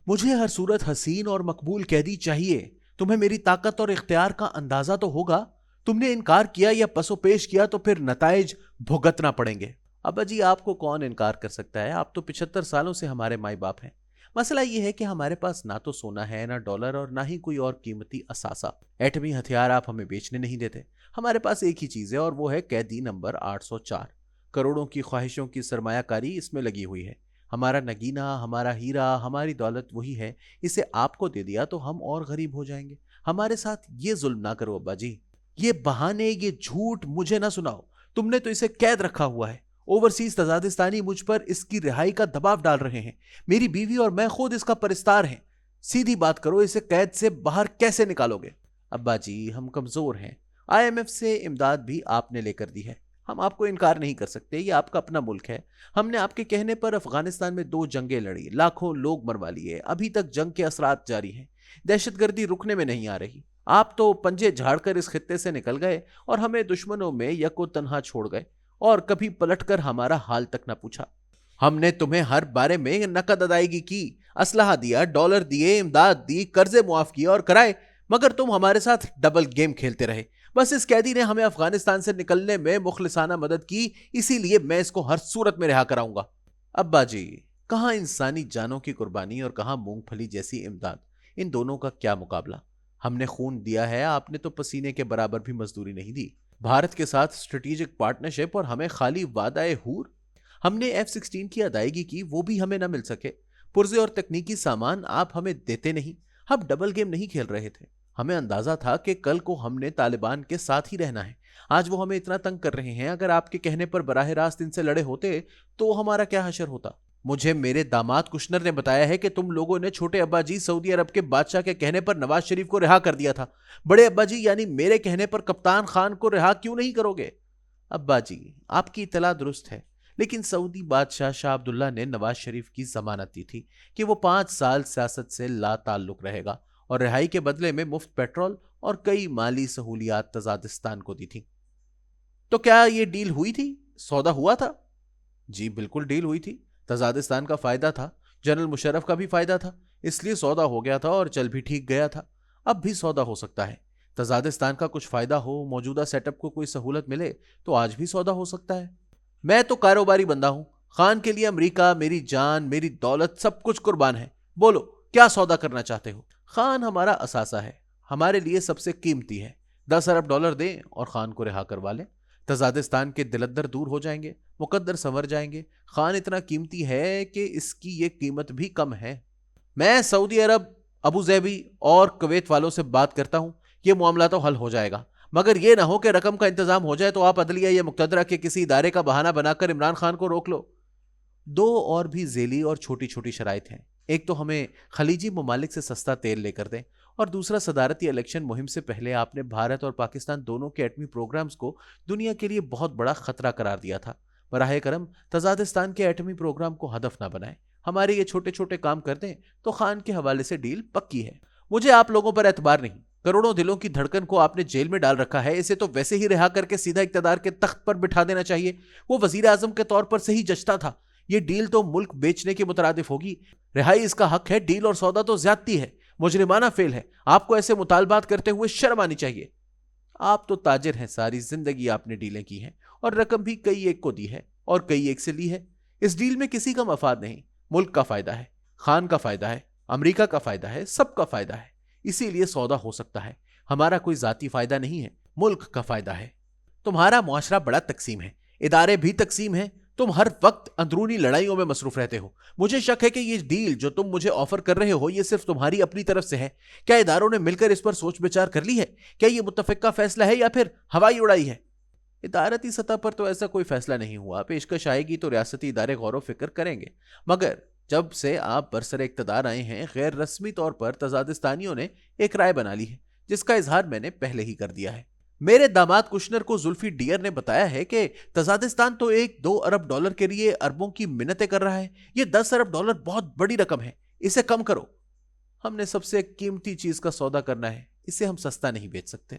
مجھے ہر صورت حسین اور مقبول قیدی چاہیے. تمہیں میری طاقت اور اختیار کا اندازہ تو ہوگا. تم نے انکار کیا یا پسو پیش کیا تو پھر نتائج بھگتنا پڑیں گے. ابا جی آپ کو کون انکار کر سکتا ہے؟ آپ تو 75 سالوں سے ہمارے مائی باپ ہیں. مسئلہ یہ ہے کہ ہمارے پاس نہ تو سونا ہے، نہ ڈالر، اور نہ ہی کوئی اور قیمتی اثاثہ. ایٹمی ہتھیار آپ ہمیں بیچنے نہیں دیتے. ہمارے پاس ایک ہی چیز ہے اور وہ ہے قیدی نمبر 804. کروڑوں کی خواہشوں کی سرمایہ کاری اس میں لگی ہوئی ہے. ہمارا نگینہ، ہمارا ہیرا، ہماری دولت وہی ہے. اسے آپ کو دے دیا تو ہم اور غریب ہو جائیں گے. ہمارے ساتھ یہ ظلم نہ کرو ابا جی. یہ بہانے، یہ جھوٹ مجھے نہ سناؤ. تم نے تو اسے قید رکھا ہوا ہے. اوورسیز تزادستانی مجھ پر اس کی رہائی کا دباؤ ڈال رہے ہیں. میری بیوی اور میں خود اس کا پرستار ہیں. سیدھی بات کرو، اسے قید سے باہر کیسے نکالو گے؟ ابا جی ہم کمزور ہیں. IMF سے امداد بھی آپ نے لے کر دی ہے. ہم آپ کو انکار نہیں کر سکتے. یہ آپ کا اپنا ملک ہے. ہم نے آپ کے کہنے پر افغانستان میں 2 جنگیں لڑی، لاکھوں لوگ مروا لیے. ابھی تک جنگ کے اثرات جاری ہیں. دہشت گردی رکنے میں نہیں آ رہی. آپ تو پنجے جھاڑ کر اس خطے سے نکل گئے اور ہمیں دشمنوں میں یکو تنہا چھوڑ گئے، اور کبھی پلٹ کر ہمارا حال تک نہ پوچھا. ہم نے تمہیں ہر بارے میں نقد ادائیگی کی، اسلحہ دیا، ڈالر دیے، امداد دی، قرضے معاف کیے اور کرائے، مگر تم ہمارے ساتھ ڈبل گیم کھیلتے رہے. بس اس قیدی نے ہمیں افغانستان سے نکلنے میں مخلصانہ مدد کی، اسی لیے میں اس کو ہر صورت میں رہا کراؤں گا. ابا جی کہاں انسانی جانوں کی قربانی اور کہاں مونگ پھلی جیسی امداد. ان دونوں کا کیا مقابلہ؟ ہم نے خون دیا ہے، آپ نے تو پسینے کے برابر بھی مزدوری نہیں دی. بھارت کے ساتھ اسٹریٹجک پارٹنرشپ اور ہمیں خالی وعدہ حور. ہم نے F-16 کی ادائیگی کی، وہ بھی ہمیں نہ مل سکے. پرزے اور تکنیکی سامان آپ ہمیں دیتے نہیں. ہم ڈبل گیم نہیں کھیل رہے تھے. ہمیں اندازہ تھا کہ کل کو ہم نے طالبان کے ساتھ ہی رہنا ہے. آج وہ ہمیں اتنا تنگ کر رہے ہیں. اگر آپ کے کہنے پر براہ راست ان سے لڑے ہوتے تو ہمارا کیا حشر ہوتا؟ مجھے میرے داماد کشنر نے بتایا ہے کہ تم لوگوں نے چھوٹے ابا جی سعودی عرب کے بادشاہ کے کہنے پر نواز شریف کو رہا کر دیا تھا. بڑے ابا جی یعنی میرے کہنے پر کپتان خان کو رہا کیوں نہیں کرو گے؟ ابا جی آپ کی اطلاع درست ہے، لیکن سعودی بادشاہ شاہ عبداللہ نے نواز شریف کی ضمانت دی تھی کہ وہ 5 سال سیاست سے لا تعلق رہے گا، اور رہائی کے بدلے میں مفت پیٹرول اور کئی مالی سہولیات تزادستان کو دی تھی. تو کیا یہ ڈیل ہوئی تھی؟ سودا ہوا تھا؟ جی بالکل ڈیل ہوئی تھی. تزادستان کا فائدہ تھا، جنرل مشرف کا بھی فائدہ تھا، اس لیے سودا ہو گیا تھا اور چل بھی ٹھیک گیا تھا. اب بھی سودا ہو سکتا ہے. تزادستان کا کچھ فائدہ ہو، موجودہ سیٹ اپ کو کوئی سہولت ملے تو آج بھی سودا ہو سکتا ہے. میں تو کاروباری بندہ ہوں. خان کے لیے امریکہ، میری جان، میری دولت، سب کچھ قربان ہے. بولو کیا سودا کرنا چاہتے ہو؟ خان ہمارا اثاثہ ہے، ہمارے لیے سب سے قیمتی ہے. 10 ارب ڈالر دیں اور خان کو رہا کروا لیں. تزادستان کے دلدر دور ہو جائیں گے، مقدر سنور جائیں گے. خان اتنا قیمتی ہے کہ اس کی یہ قیمت بھی کم ہے. میں سعودی عرب، ابو ظہبی اور کویت والوں سے بات کرتا ہوں. یہ معاملہ تو حل ہو جائے گا، مگر یہ نہ ہو کہ رقم کا انتظام ہو جائے تو آپ عدلیہ یا مقتدرہ کے کسی ادارے کا بہانہ بنا کر عمران خان کو روک لو. 2 اور بھی ذیلی اور چھوٹی چھوٹی شرائط ہیں. ایک تو ہمیں خلیجی ممالک سے سستا تیل لے کر دیں، اور دوسرا صدارتی الیکشن مہم سے پہلے آپ نے بھارت اور پاکستان دونوں کے ایٹمی پروگرامز کو دنیا کے لیے بہت بڑا خطرہ قرار دیا تھا. براہ کرم تزادستان کے ایٹمی پروگرام کو ہدف نہ بنائیں. ہمارے یہ چھوٹے چھوٹے کام کر دیں تو خان کے حوالے سے ڈیل پکی ہے. مجھے آپ لوگوں پر اعتبار نہیں. کروڑوں دلوں کی دھڑکن کو آپ نے جیل میں ڈال رکھا ہے. اسے تو ویسے ہی رہا کر کے سیدھا اقتدار کے تخت پر بٹھا دینا چاہیے. وہ وزیر اعظم کے طور پر صحیح جچتا تھا. یہ ڈیل تو ملک بیچنے کے مترادف ہوگی. رہائی اس کا حق ہے، ڈیل اور سودا تو زیادتی ہے، مجرمانہ فعل ہے. آپ کو ایسے مطالبات کرتے ہوئے شرم آنی چاہیے. آپ تو تاجر ہیں، ساری زندگی آپ نے ڈیلیں کی ہیں اور رقم بھی کئی ایک کو دی ہے اور کئی ایک سے لی ہے. اس ڈیل میں کسی کا مفاد نہیں. ملک کا فائدہ ہے، خان کا فائدہ ہے، امریکہ کا فائدہ ہے، سب کا فائدہ ہے. اسی لیے سودا ہو سکتا ہے. ہمارا کوئی ذاتی فائدہ نہیں ہے، ملک کا فائدہ ہے. تمہارا معاشرہ بڑا تقسیم ہے، ادارے بھی تقسیم ہیں. تم ہر وقت اندرونی لڑائیوں میں مصروف رہتے ہو. مجھے شک ہے کہ یہ ڈیل جو تم مجھے آفر کر رہے ہو یہ صرف تمہاری اپنی طرف سے ہے. کیا اداروں نے مل کر اس پر سوچ بچار کر لی ہے؟ کیا یہ متفقہ فیصلہ ہے یا پھر ہوائی اڑائی ہے؟ ادارتی سطح پر تو ایسا کوئی فیصلہ نہیں ہوا. پیشکش آئے گی تو ریاستی ادارے غور و فکر کریں گے. مگر جب سے آپ برسر اقتدار آئے ہیں، غیر رسمی طور پر تزادستانیوں نے ایک رائے بنا لی ہے جس کا اظہار میں نے پہلے ہی کر دیا ہے. میرے داماد کشنر کو زلفی ڈیئر نے بتایا ہے کہ تزادستان تو 1-2 ارب ڈالر کے لیے اربوں کی منتیں کر رہا ہے. یہ 10 ارب ڈالر بہت بڑی رقم ہے، اسے کم کرو. ہم نے سب سے قیمتی چیز کا سودا کرنا ہے، اسے ہم سستا نہیں بیچ سکتے.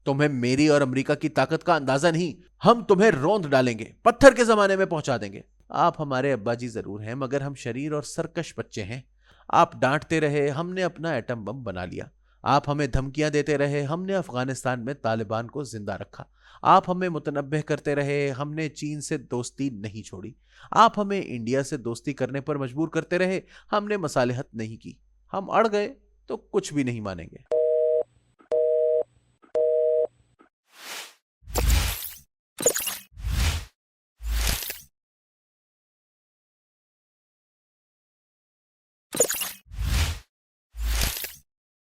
تمہیں میری اور امریکہ کی طاقت کا اندازہ نہیں. ہم تمہیں روند ڈالیں گے، پتھر کے زمانے میں پہنچا دیں گے. آپ ہمارے ابا جی ضرور ہیں، مگر ہم شریر اور سرکش بچے ہیں. آپ ڈانٹتے رہے، ہم نے اپنا ایٹم بم بنا لیا۔ آپ ہمیں دھمکیاں دیتے رہے، ہم نے افغانستان میں طالبان کو زندہ رکھا۔ آپ ہمیں متنبہ کرتے رہے، ہم نے چین سے دوستی نہیں چھوڑی۔ آپ ہمیں انڈیا سے دوستی کرنے پر مجبور کرتے رہے، ہم نے مصالحت نہیں کی۔ ہم اڑ گئے تو کچھ بھی نہیں مانیں گے۔